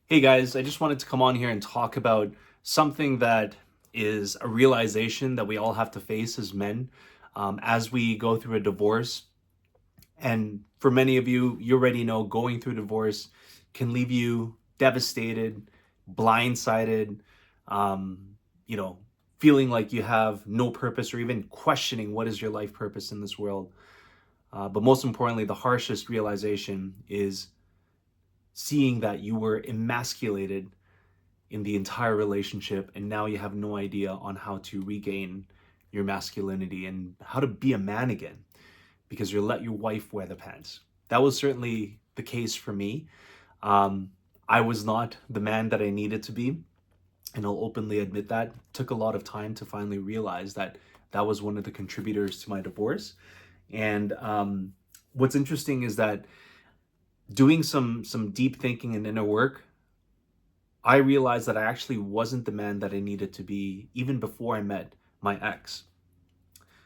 Hey guys, I just wanted to come on here and talk about something that is a realization that we all have to face as men as we go through a divorce. And for many of you, you already know going through divorce can leave you devastated, blindsided, um, you know, feeling like you have no purpose or even questioning what is your life purpose in this world. But most importantly, the harshest realization is seeing that you were emasculated in the entire relationship, and now you have no idea on how to regain your masculinity and how to be a man again because you let your wife wear the pants. That was certainly the case for me. um, I was not the man that I needed to be, and I'll openly admit that. It took a lot of time to finally realize that that was one of the contributors to my divorce. And what's interesting is that doing some deep thinking and inner work, I realized that I actually wasn't the man that I needed to be even before I met my ex.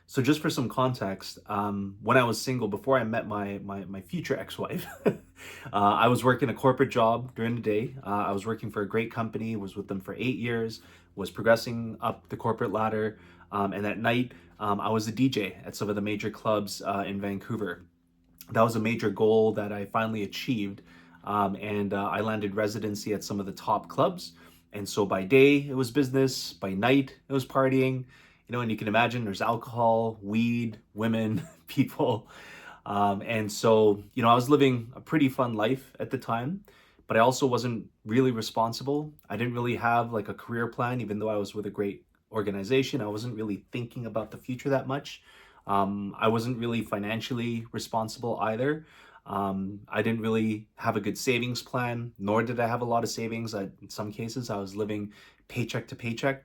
So just for some context, when I was single, before I met my future ex-wife, I was working a corporate job during the day. I was working for a great company, was with them for 8 years, was progressing up the corporate ladder. And at night, I was a DJ at some of the major clubs in Vancouver. That was a major goal that I finally achieved. And I landed residency at some of the top clubs. And so by day, it was business. By night, it was partying. And you can imagine there's alcohol, weed, women, people. And so, I was living a pretty fun life at the time, but I also wasn't really responsible. I didn't really have like a career plan, even though I was with a great organization. I wasn't really thinking about the future that much. I wasn't really financially responsible either. I didn't really have a good savings plan, nor did I have a lot of savings. In some cases, I was living paycheck to paycheck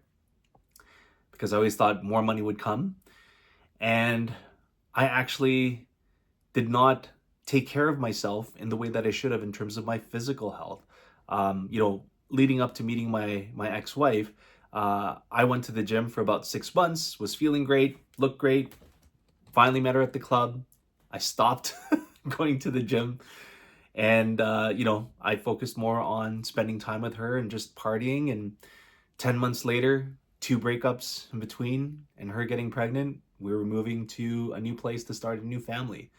because I always thought more money would come. And I actually did not take care of myself in the way that I should have in terms of my physical health. Leading up to meeting my ex-wife, I went to the gym for about 6 months, was feeling great, looked great. Finally met her at the club. I stopped going to the gym, and I focused more on spending time with her and just partying. And 10 months later, two breakups in between, and her getting pregnant, we were moving to a new place to start a new family.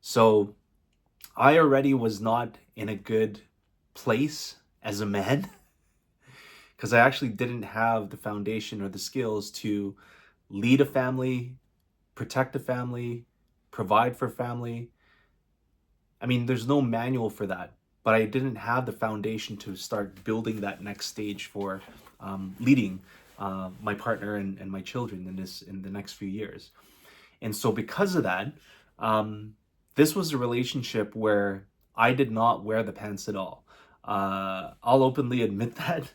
So I already was not in a good place as a man because I actually didn't have the foundation or the skills to lead a family, protect a family, provide for family. I mean, there's no manual for that, but I didn't have the foundation to start building that next stage for leading my partner and my children in the next few years. And so, because of that, this was a relationship where I did not wear the pants at all. I'll openly admit that.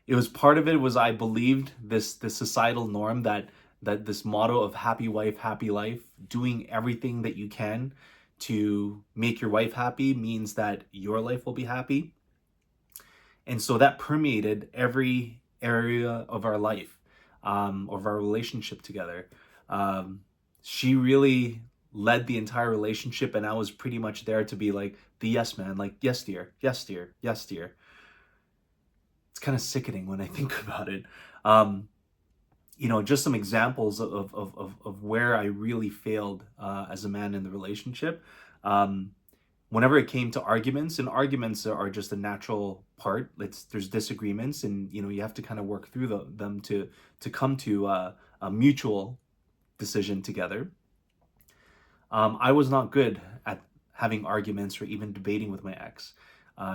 It was part of it was I believed this societal norm that this motto of happy wife, happy life, doing everything that you can to make your wife happy means that your life will be happy. And so that permeated every area of our life, of our relationship together. Um, she really led the entire relationship, and I was pretty much there to be like the yes man, like, yes, dear, yes, dear, yes, dear. It's kind of sickening when I think about it. Um, just some examples of where I really failed as a man in the relationship. Um, Whenever it came to arguments, and arguments are just a natural part. There's disagreements, and you have to kind of work through them to come to a mutual decision together. I was not good at having arguments or even debating with my ex.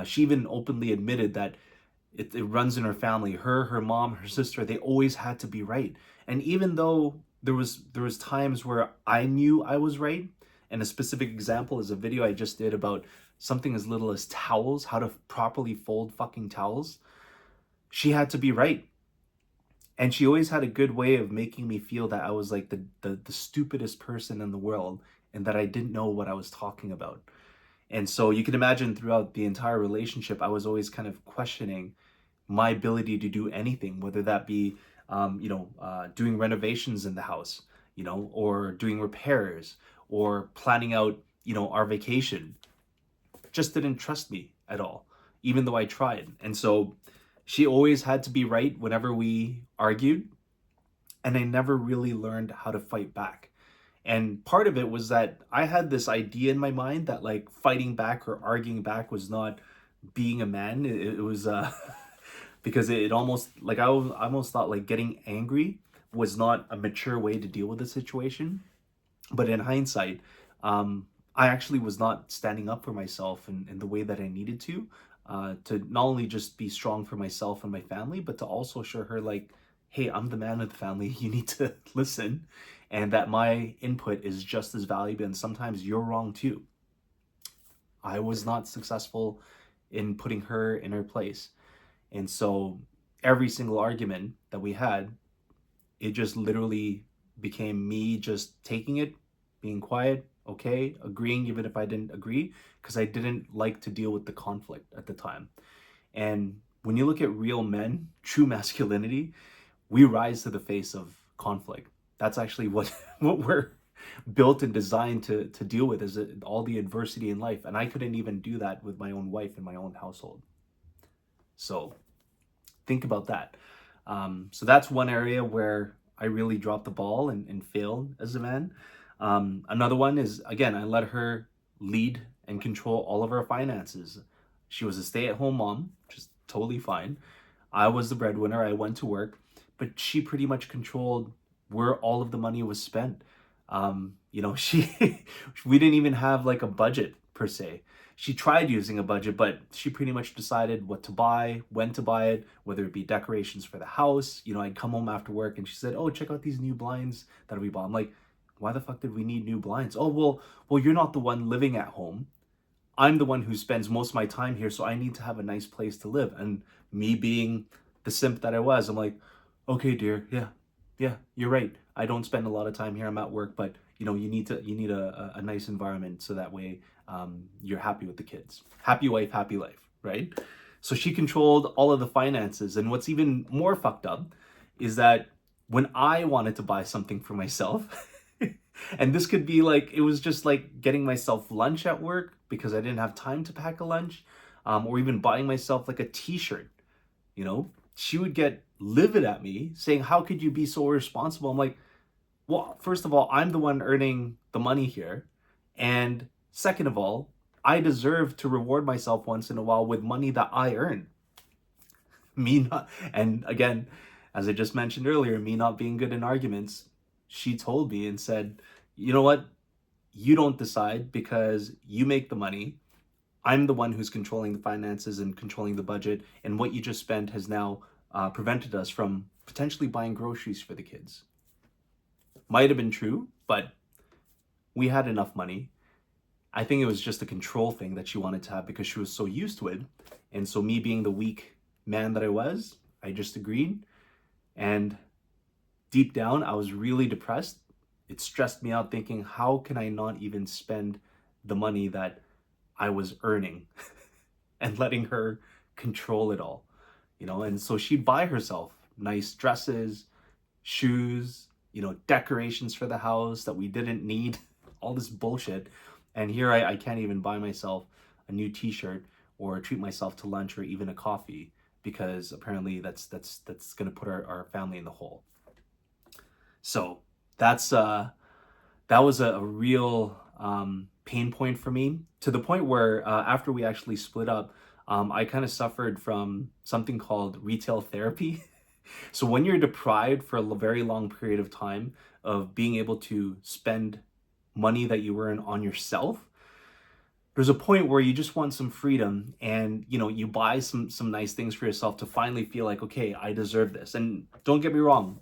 She even openly admitted that it runs in her family. Her mom, her sister, they always had to be right. And even though there was times where I knew I was right, and a specific example is a video I just did about something as little as towels, how to properly fold fucking towels. She had to be right. And she always had a good way of making me feel that I was like the stupidest person in the world and that I didn't know what I was talking about. And so you can imagine throughout the entire relationship, I was always kind of questioning my ability to do anything, whether that be, doing renovations in the house, or doing repairs or planning out, our vacation. Just didn't trust me at all. even though I tried. And so she always had to be right whenever we argued, and I never really learned how to fight back. And part of it was that I had this idea in my mind that like fighting back or arguing back was not being a man. It was because it almost like I almost thought like getting angry was not a mature way to deal with the situation. But in hindsight, I actually was not standing up for myself in the way that I needed to not only just be strong for myself and my family, but to also show her like, hey, I'm the man of the family. You need to listen, and that my input is just as valuable. And sometimes you're wrong too. I was not successful in putting her in her place. And so every single argument that we had, it just literally became me just taking it, being quiet, okay, agreeing even if I didn't agree, because I didn't like to deal with the conflict at the time. And when you look at real men, true masculinity, we rise to the face of conflict. That's actually what what we're built and designed to deal with, is all the adversity in life. And I couldn't even do that with my own wife and my own household. So think about that. So that's one area where I really dropped the ball and failed as a man. Another one is, again, I let her lead and control all of our finances. She was a stay-at-home mom, which is totally fine. I was the breadwinner. I went to work, but she pretty much controlled where all of the money was spent. She we didn't even have like a budget per se. She tried using a budget, but she pretty much decided what to buy, when to buy it, whether it be decorations for the house. I'd come home after work and she said, "Oh, check out these new blinds that we bought." I'm like, "Why the fuck did we need new blinds?" "Oh, well, you're not the one living at home. I'm the one who spends most of my time here, so I need to have a nice place to live." And me being the simp that I was, I'm like, "Okay, dear, yeah, you're right. I don't spend a lot of time here. I'm at work, but you need a nice environment so that way you're happy with the kids. Happy wife, happy life, right?" So she controlled all of the finances, and what's even more fucked up is that when I wanted to buy something for myself, and this could be like, it was just like getting myself lunch at work because I didn't have time to pack a lunch, or even buying myself like a t-shirt, she would get livid at me saying, "How could you be so irresponsible?" I'm like, well, first of all, I'm the one earning the money here. And second of all, I deserve to reward myself once in a while with money that I earn. Me not, and again, as I just mentioned earlier, me not being good in arguments, she told me and said, "You know what? You don't decide because you make the money. I'm the one who's controlling the finances and controlling the budget. And what you just spent has now prevented us from potentially buying groceries for the kids." Might have been true, but we had enough money. I think it was just a control thing that she wanted to have because she was so used to it. And so me being the weak man that I was, I just agreed. And deep down, I was really depressed. It stressed me out thinking, how can I not even spend the money that I was earning and letting her control it all? And so she'd buy herself nice dresses, shoes, decorations for the house that we didn't need, all this bullshit. And here I can't even buy myself a new t-shirt or treat myself to lunch or even a coffee because apparently that's going to put our family in the hole. So that was a real pain point for me, to the point where after we actually split up, I kind of suffered from something called retail therapy. So when you're deprived for a very long period of time of being able to spend money that you earn on yourself, there's a point where you just want some freedom, and you buy some nice things for yourself to finally feel like, okay, I deserve this. And don't get me wrong,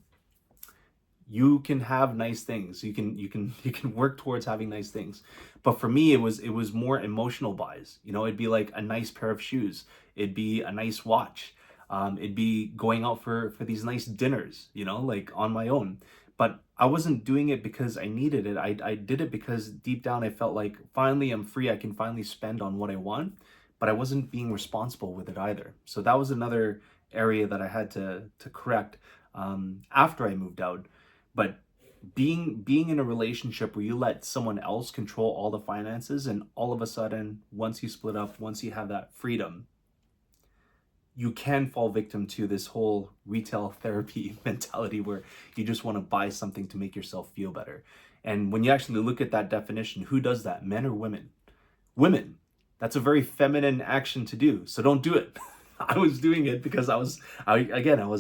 you can have nice things. You can work towards having nice things. But for me, it was more emotional buys. It'd be like a nice pair of shoes. It'd be a nice watch. It'd be going out for these nice dinners, like on my own. But I wasn't doing it because I needed it. I did it because deep down I felt like finally I'm free. I can finally spend on what I want, but I wasn't being responsible with it either. So that was another area that I had to correct after I moved out. But being in a relationship where you let someone else control all the finances, and all of a sudden, once you split up, once you have that freedom, you can fall victim to this whole retail therapy mentality where you just want to buy something to make yourself feel better. And when you actually look at that definition, who does that? Men or women? Women. That's a very feminine action to do. So don't do it. I was doing it because I was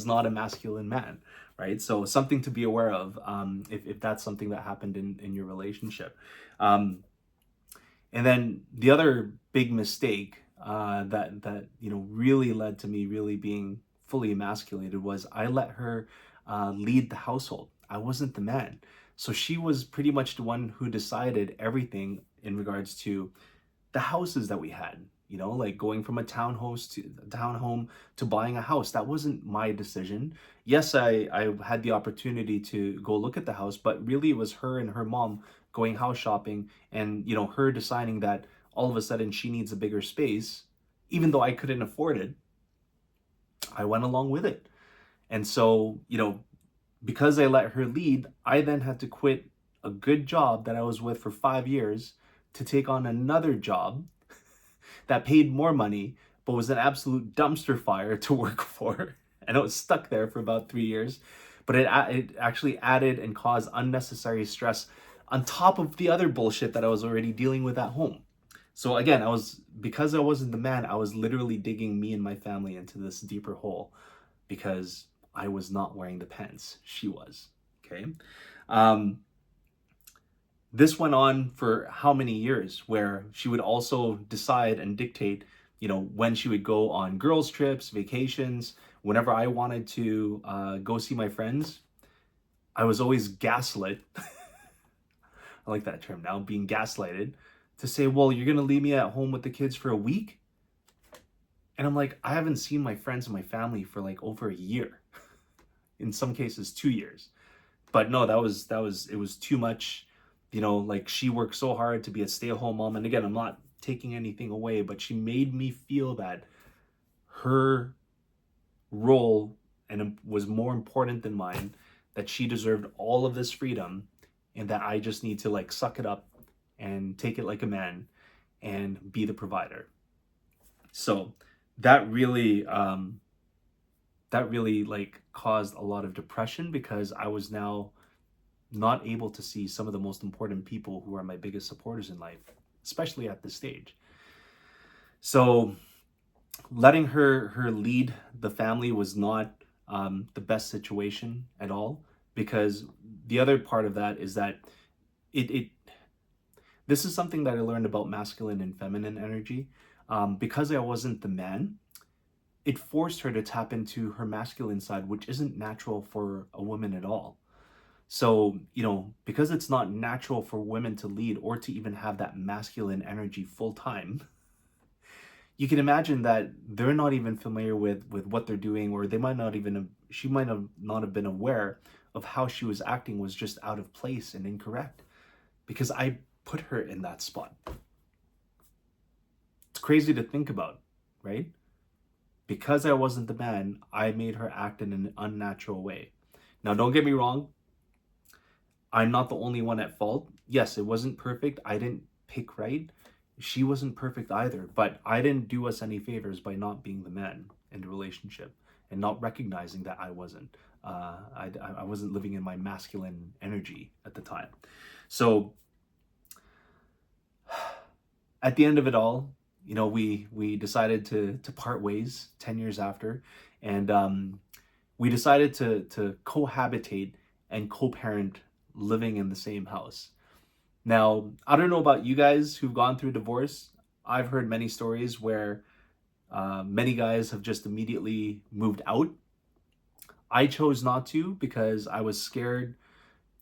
not a masculine man, right? So something to be aware of, if that's something that happened in your relationship. And then the other big mistake that really led to me really being fully emasculated was I let her lead the household. I wasn't the man, so she was pretty much the one who decided everything in regards to the houses that we had. Like going from a townhome to buying a house. That wasn't my decision. Yes, I had the opportunity to go look at the house, but really it was her and her mom going house shopping, and her deciding that all of a sudden she needs a bigger space, even though I couldn't afford it. I went along with it. And so, because I let her lead, I then had to quit a good job that I was with for 5 years to take on another job that paid more money, but was an absolute dumpster fire to work for. And I was stuck there for about 3 years. But it actually added and caused unnecessary stress on top of the other bullshit that I was already dealing with at home. So again, because I wasn't the man, I was literally digging me and my family into this deeper hole because I was not wearing the pants. She was. Okay. This went on for how many years, where she would also decide and dictate, when she would go on girls' trips, vacations. Whenever I wanted to go see my friends, I was always gaslit. I like that term now, being gaslighted, to say, well, you're going to leave me at home with the kids for a week? And I'm like, I haven't seen my friends and my family for like over a year. In some cases, 2 years. But no, it was too much. Like she worked so hard to be a stay-at-home mom. And again, I'm not taking anything away, but she made me feel that her role was more important than mine, that she deserved all of this freedom, and that I just need to like suck it up and take it like a man and be the provider. So that really like caused a lot of depression, because I was now not able to see some of the most important people who are my biggest supporters in life, especially at this stage. So letting her lead the family was not the best situation at all, because the other part of that is that this is something that I learned about masculine and feminine energy. Because I wasn't the man, it forced her to tap into her masculine side, which isn't natural for a woman at all. So, because it's not natural for women to lead or to even have that masculine energy full time, you can imagine that they're not even familiar with what they're doing, or she might have not have been aware of how she was acting was just out of place and incorrect, because I put her in that spot. It's crazy to think about, right? Because I wasn't the man, I made her act in an unnatural way. Now, don't get me wrong. I'm not the only one at fault. Yes, it wasn't perfect. I didn't pick right. She wasn't perfect either, but I didn't do us any favors by not being the man in the relationship and not recognizing that I wasn't. I wasn't living in my masculine energy at the time. So at the end of it all, we decided to part ways 10 years after, and we decided to cohabitate and co-parent, living in the same house. Now, I don't know about you guys who've gone through divorce. I've heard many stories where many guys have just immediately moved out. I chose not to because I was scared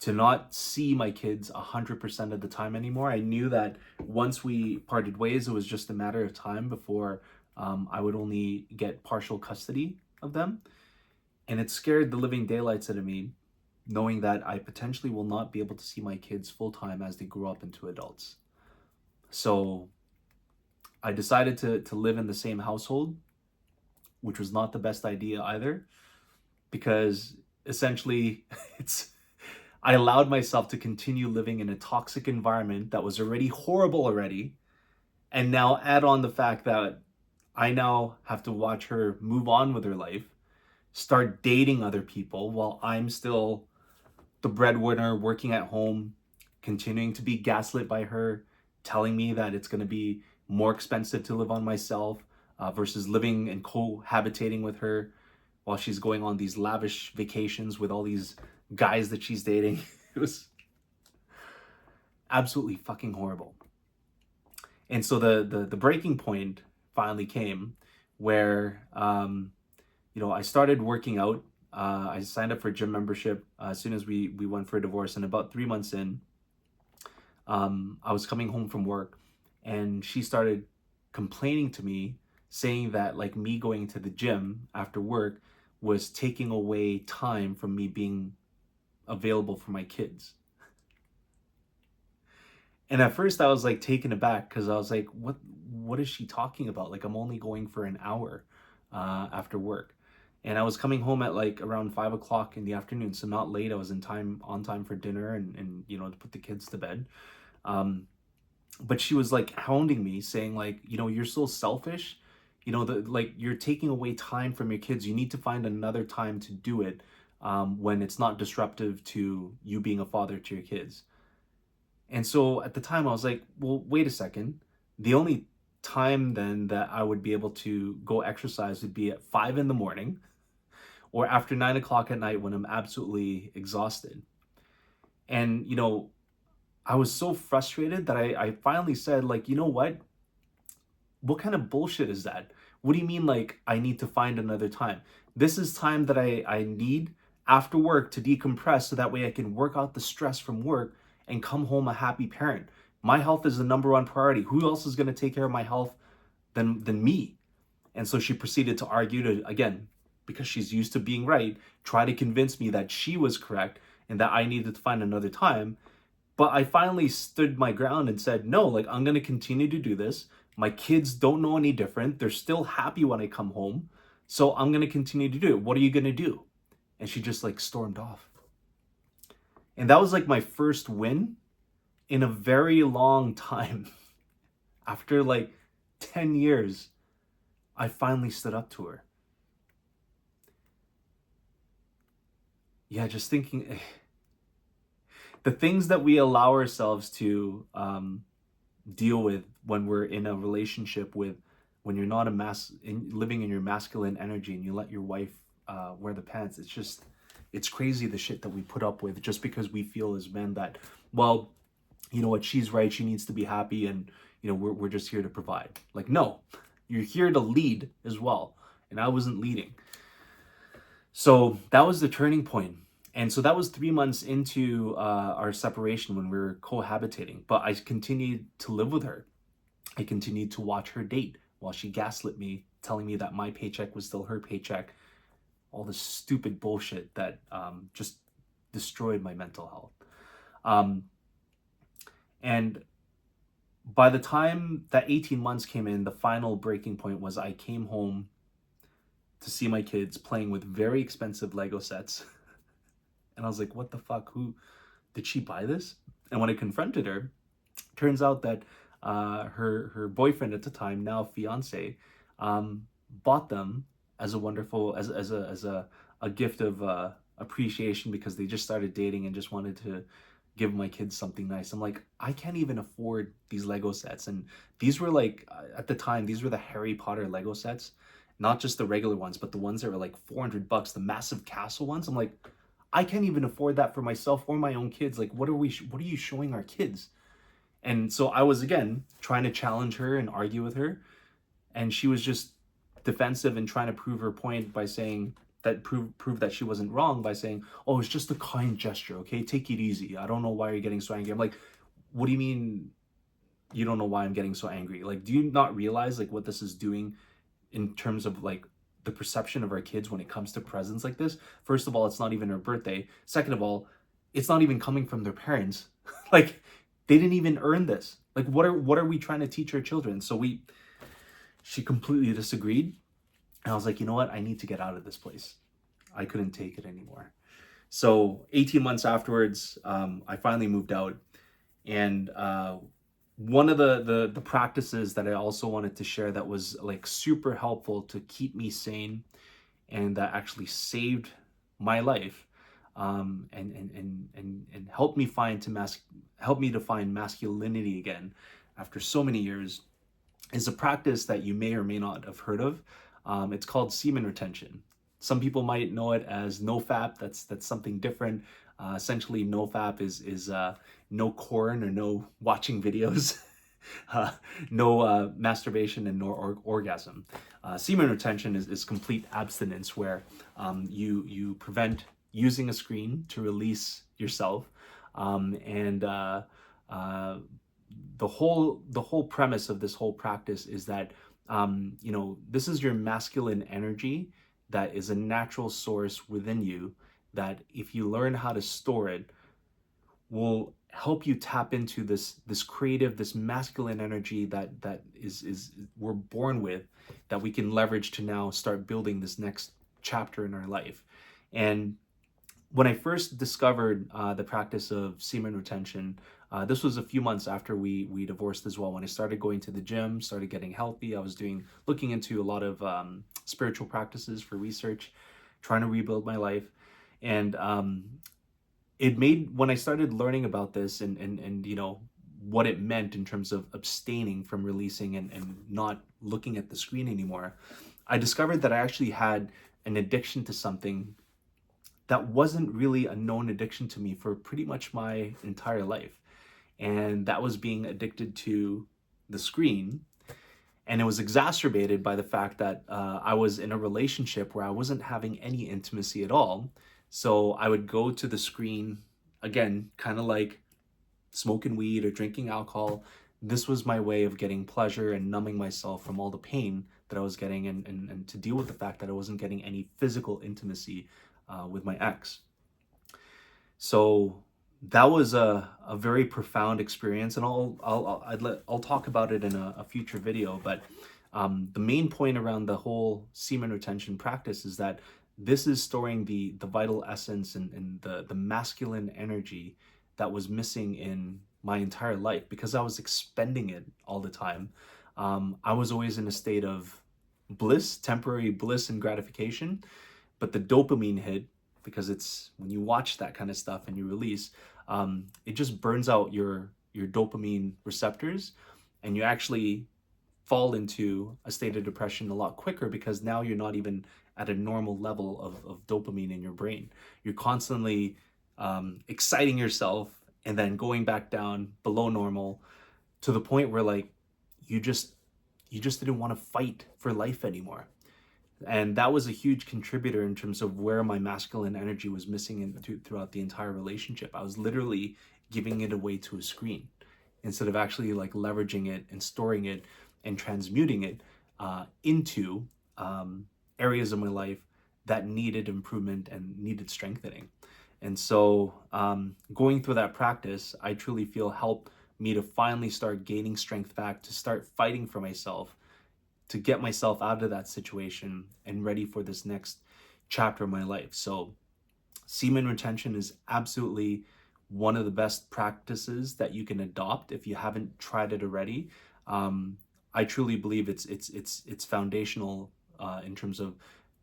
to not see my kids 100% of the time anymore. I knew that once we parted ways, it was just a matter of time before I would only get partial custody of them. And it scared the living daylights out of me, knowing that I potentially will not be able to see my kids full time as they grow up into adults. So I decided to live in the same household, which was not the best idea either, because essentially I allowed myself to continue living in a toxic environment that was already horrible already, and now add on the fact that I now have to watch her move on with her life, start dating other people while I'm still the breadwinner working at home, continuing to be gaslit by her, telling me that it's going to be more expensive to live on myself versus living and cohabitating with her while she's going on these lavish vacations with all these guys that she's dating. It was absolutely fucking horrible. And so the breaking point finally came where I started working out. I signed up for a gym membership as soon as we went for a divorce, and about 3 months in, I was coming home from work, and she started complaining to me, saying that like me going to the gym after work was taking away time from me being available for my kids. And at first I was like taken aback because I was like, what is she talking about? Like I'm only going for an hour after work. And I was coming home at like around 5 o'clock in the afternoon, so not late. I was in time on time for dinner and to put the kids to bed. Um, but she was like hounding me, saying like, you're so selfish. Like you're taking away time from your kids. You need to find another time to do it when it's not disruptive to you being a father to your kids. And so at the time, I was like, well, wait a second. The only time then that I would be able to go exercise would be at 5 in the morning or after 9 o'clock at night when I'm absolutely exhausted. And, I was so frustrated that I finally said, like, you know what? What kind of bullshit is that? What do you mean, like, I need to find another time? This is time that I need after work to decompress so that way I can work out the stress from work and come home a happy parent. My health is the number one priority. Who else is going to take care of my health than me? And so she proceeded to argue to, again, because she's used to being right, try to convince me that she was correct and that I needed to find another time. But I finally stood my ground and said, no, like I'm going to continue to do this. My kids don't know any different. They're still happy when I come home. So I'm going to continue to do it. What are you going to do? And she just like stormed off. And that was like my first win in a very long time. After like 10 years, I finally stood up to her. Yeah, just thinking the things that we allow ourselves to deal with when we're in a relationship with, when you're not living in your masculine energy and you let your wife wear the pants. It's crazy the shit that we put up with just because we feel as men that, well, you know what, she's right, she needs to be happy, and we're just here to provide. Like, no, you're here to lead as well, and I wasn't leading. So that was the turning point. And so that was 3 months into our separation when we were cohabitating. But I continued to live with her. I continued to watch her date while she gaslit me, telling me that my paycheck was still her paycheck. All this stupid bullshit that just destroyed my mental health. And by the time that 18 months came in, the final breaking point was I came home to see my kids playing with very expensive Lego sets. And I was like, what the fuck? Who did she buy this? And when I confronted her, turns out that her boyfriend at the time, now fiance, bought them as a wonderful as a gift of appreciation because they just started dating and just wanted to give my kids something nice. I'm like, I can't even afford these Lego sets. And these were like, at the time, these were the Harry Potter Lego sets, not just the regular ones, but the ones that were like $400, the massive castle ones. I'm like, I can't even afford that for myself or my own kids. Like, what are you showing our kids? And so I was, again, trying to challenge her and argue with her. And she was just defensive and trying to prove her point by saying that prove that she wasn't wrong by saying, oh, it's just a kind gesture, okay? Take it easy. I don't know why you're getting so angry. I'm like, what do you mean you don't know why I'm getting so angry? Like, do you not realize like what this is doing in terms of like the perception of our kids when it comes to presents like this? First of all, it's not even her birthday. Second of all, it's not even coming from their parents. Like, they didn't even earn this. Like, what are we trying to teach our children? So she completely disagreed. And I was like, you know what? I need to get out of this place. I couldn't take it anymore. So 18 months afterwards, I finally moved out. And one of the practices that I also wanted to share that was like super helpful to keep me sane and that actually saved my life, and helped me help me to find masculinity again after so many years, is a practice that you may or may not have heard of. It's called semen retention. Some people might know it as NoFap. That's something different. Essentially, NoFap is no corn or no watching videos, uh, no masturbation, and no orgasm. Semen retention is complete abstinence, where you prevent using a screen to release yourself, and the whole premise of this whole practice is that this is your masculine energy that is a natural source within you, that if you learn how to store it, will help you tap into this creative, this masculine energy that is we're born with, that we can leverage to now start building this next chapter in our life. And when I first discovered the practice of semen retention, this was a few months after we divorced as well. When I started going to the gym, started getting healthy, I was looking into a lot of spiritual practices for research, trying to rebuild my life, and it made when I started learning about this, and what it meant in terms of abstaining from releasing and not looking at the screen anymore. I discovered that I actually had an addiction to something that wasn't really a known addiction to me for pretty much my entire life. And that was being addicted to the screen. And it was exacerbated by the fact that I was in a relationship where I wasn't having any intimacy at all. So I would go to the screen, again, kind of like smoking weed or drinking alcohol. This was my way of getting pleasure and numbing myself from all the pain that I was getting, and to deal with the fact that I wasn't getting any physical intimacy with my ex. So that was a very profound experience, and I'll talk about it in a future video. But the main point around the whole semen retention practice is that this is storing the vital essence and the masculine energy that was missing in my entire life, because I was expending it all the time. I was always in a state of bliss, temporary bliss and gratification, but the dopamine hit, because it's when you watch that kind of stuff and you release, it just burns out your dopamine receptors, and you actually fall into a state of depression a lot quicker, because now you're not even at a normal level of dopamine in your brain. You're constantly exciting yourself and then going back down below normal, to the point where like you just didn't want to fight for life anymore. And that was a huge contributor in terms of where my masculine energy was missing throughout the entire relationship. I was literally giving it away to a screen instead of actually like leveraging it and storing it and transmuting it into areas of my life that needed improvement and needed strengthening. And so going through that practice, I truly feel helped me to finally start gaining strength back, to start fighting for myself, to get myself out of that situation and ready for this next chapter of my life. So semen retention is absolutely one of the best practices that you can adopt if you haven't tried it already. I truly believe it's foundational in terms of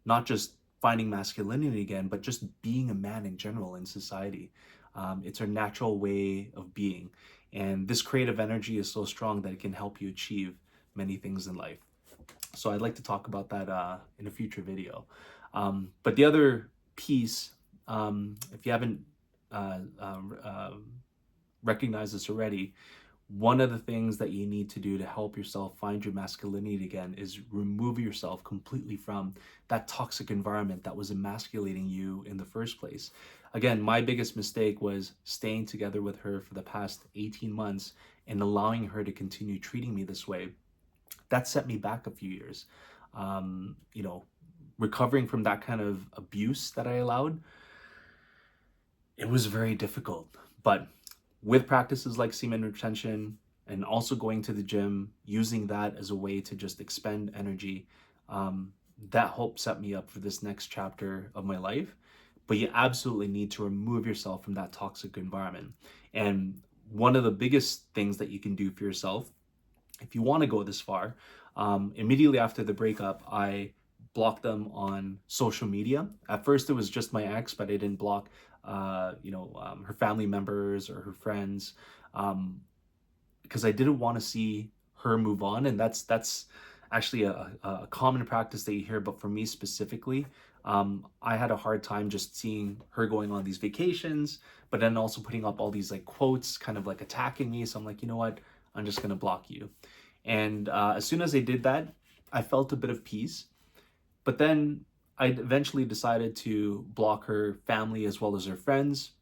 not just finding masculinity again, but just being a man in general in society. It's our natural way of being, and this creative energy is so strong that it can help you achieve many things in life. So I'd like to talk about that in a future video. But the other piece, if you haven't uh, uh, uh, recognized this already, one of the things that you need to do to help yourself find your masculinity again is remove yourself completely from that toxic environment that was emasculating you in the first place. Again, my biggest mistake was staying together with her for the past 18 months and allowing her to continue treating me this way. That set me back a few years. Um, you know, Recovering from that kind of abuse that I allowed, it was very difficult. But with practices like semen retention and also going to the gym, using that as a way to just expend energy, that helped set me up for this next chapter of my life. But you absolutely need to remove yourself from that toxic environment. And one of the biggest things that you can do for yourself, if you want to go this far, immediately after the breakup, I blocked them on social media. At first, it was just my ex, but I didn't block, her family members or her friends, because I didn't want to see her move on. And that's actually a common practice that you hear. But for me specifically, I had a hard time just seeing her going on these vacations, but then also putting up all these like quotes, kind of like attacking me. So I'm like, you know what? I'm just gonna block you. And as soon as I did that, I felt a bit of peace. But then I eventually decided to block her family as well as her friends,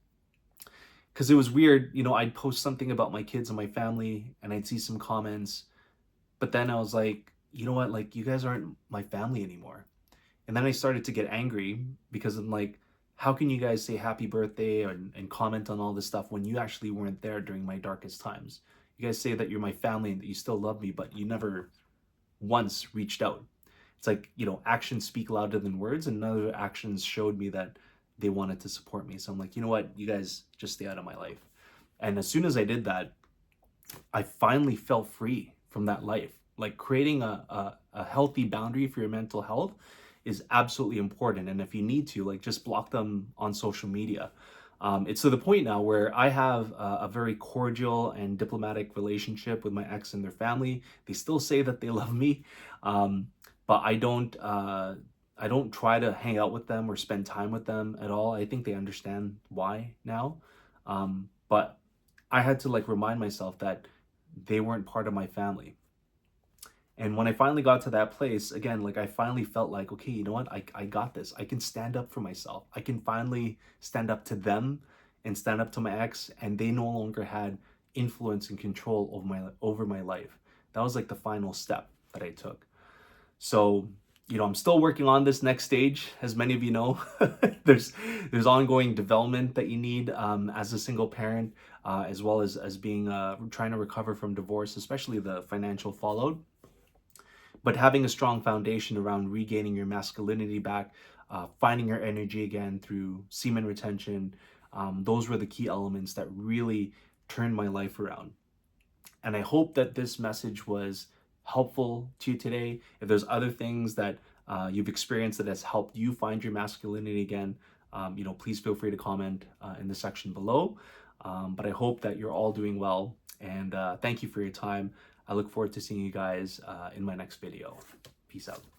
because it was weird. I'd post something about my kids and my family, and I'd see some comments, but then I was like, you know what? Like, you guys aren't my family anymore. And then I started to get angry because I'm like, how can you guys say happy birthday and comment on all this stuff when you actually weren't there during my darkest times? You guys say that you're my family and that you still love me, but you never once reached out. It's like, actions speak louder than words, and none of the actions showed me that they wanted to support me. So I'm like, you know what? You guys just stay out of my life. And as soon as I did that, I finally felt free from that life. Like, creating a healthy boundary for your mental health is absolutely important. And if you need to, like, just block them on social media. It's to the point now where I have a very cordial and diplomatic relationship with my ex and their family. They still say that they love me, but I don't try to hang out with them or spend time with them at all. I think they understand why now, but I had to like remind myself that they weren't part of my family. And when I finally got to that place, again, like, I finally felt like, okay, you know what? I got this. I can stand up for myself. I can finally stand up to them and stand up to my ex, and they no longer had influence and control over my life. That was like the final step that I took. So, I'm still working on this next stage, as many of you know. there's ongoing development that you need as a single parent, as well as being trying to recover from divorce, especially the financial fallout. But having a strong foundation around regaining your masculinity back, finding your energy again through semen retention, those were the key elements that really turned my life around. And I hope that this message was helpful to you today. If there's other things that you've experienced that has helped you find your masculinity again, please feel free to comment in the section below. But I hope that you're all doing well, and thank you for your time. I look forward to seeing you guys in my next video. Peace out.